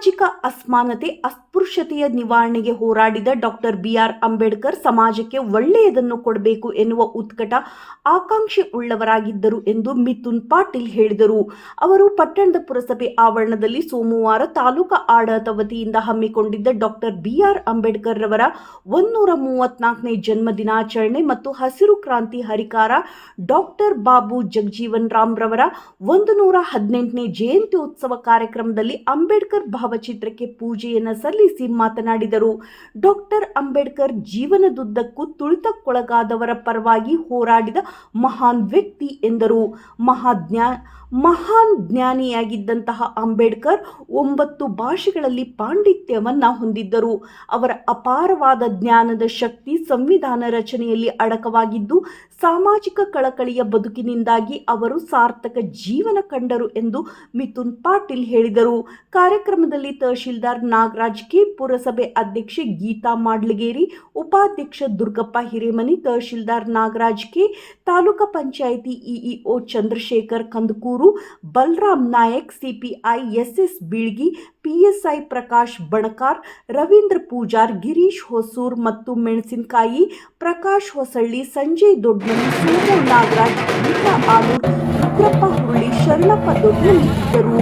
ಸಾಮಾಜಿಕ ಅಸಮಾನತೆ ಅಸ್ಪೃಶ್ಯತೆಯ ನಿವಾರಣೆಗೆ ಹೋರಾಡಿದ ಡಾಕ್ಟರ್ BR ಅಂಬೇಡ್ಕರ್ ಸಮಾಜಕ್ಕೆ ಒಳ್ಳೆಯದನ್ನು ಕೊಡಬೇಕು ಎನ್ನುವ ಉತ್ಕಟ ಆಕಾಂಕ್ಷೆ ಉಳ್ಳವರಾಗಿದ್ದರು ಎಂದು ಮಿಥುನ್ ಪಾಟೀಲ್ ಹೇಳಿದರು. ಅವರು ಪಟ್ಟಣದ ಪುರಸಭೆ ಆವರಣದಲ್ಲಿ ಸೋಮವಾರ ತಾಲೂಕಾ ಆಡಳಿತ ವತಿಯಿಂದ ಹಮ್ಮಿಕೊಂಡಿದ್ದ ಡಾಕ್ಟರ್ BR ಅಂಬೇಡ್ಕರ್ ರವರ 134ನೇ ಜನ್ಮ ದಿನಾಚರಣೆ ಮತ್ತು ಹಸಿರು ಕ್ರಾಂತಿ ಹರಿಕಾರ ಡಾಕ್ಟರ್ ಬಾಬು ಜಗಜೀವನ್ ರಾಮ್ ರವರ 118ನೇ ಜಯಂತ್ಯೋತ್ಸವ ಕಾರ್ಯಕ್ರಮದಲ್ಲಿ ಅಂಬೇಡ್ಕರ್ ಭಾವಚಿತ್ರಕ್ಕೆ ಪೂಜೆಯನ್ನು ಸಲ್ಲಿಸಿ ಮಾತನಾಡಿದರು. ಡಾಕ್ಟರ್ ಅಂಬೇಡ್ಕರ್ ಜೀವನದುದ್ದಕ್ಕೂ ತುಳಿತಕ್ಕೊಳಗಾದವರ ಪರವಾಗಿ ಹೋರಾಡಿದ ಮಹಾನ್ ವ್ಯಕ್ತಿ ಎಂದರು. ಮಹಾನ್ ಜ್ಞಾನಿಯಾಗಿದ್ದಂತಹ ಅಂಬೇಡ್ಕರ್ 9 ಭಾಷೆಗಳಲ್ಲಿ ಪಾಂಡಿತ್ಯವನ್ನ ಹೊಂದಿದ್ದರು. ಅವರ ಅಪಾರವಾದ ಜ್ಞಾನದ ಶಕ್ತಿ ಸಂವಿಧಾನ ರಚನೆಯಲ್ಲಿ ಅಡಕವಾಗಿದ್ದು, ಸಾಮಾಜಿಕ ಕಳಕಳಿಯ ಬದುಕಿನಿಂದಾಗಿ ಅವರು ಸಾರ್ಥಕ ಜೀವನ ಕಂಡರು ಎಂದು ಮಿಥುನ್ ಪಾಟೀಲ್ ಹೇಳಿದರು. ಕಾರ್ಯಕ್ರಮದಲ್ಲಿ ತಹಶೀಲ್ದಾರ್ ನಾಗರಾಜ್ ಕೆ, ಪುರಸಭೆ ಅಧ್ಯಕ್ಷೆ ಗೀತಾ ಮಾಡ್ಲಗೇರಿ, ಉಪಾಧ್ಯಕ್ಷ Durgappa Hiremani, tahsildar Nagaraj K, taluka panchayat EEO Chandrashekhar Kandakur, Balram Nayak, CPI SS Bilgi, PSI Prakash Banakar, Ravindra Pujar, Girish Hosur ಮತ್ತು ಮೆಣಸಿನಕಾಯಿ, ಪ್ರಕಾಶ್ ಹೊಸಳ್ಳಿ, ಸಂಜಯ್ ದೊಡ್ಡಮನಿ, ಸೋಮು ನಾಗರಾಜ್, ಗೀತಾ ಆಲೂರ್, ರುದ್ರಪ್ಪ ಹುರುಳಿ, ಶರಣಪ್ಪ ದೊಡ್ಡಮನಿ ಇದ್ದರು.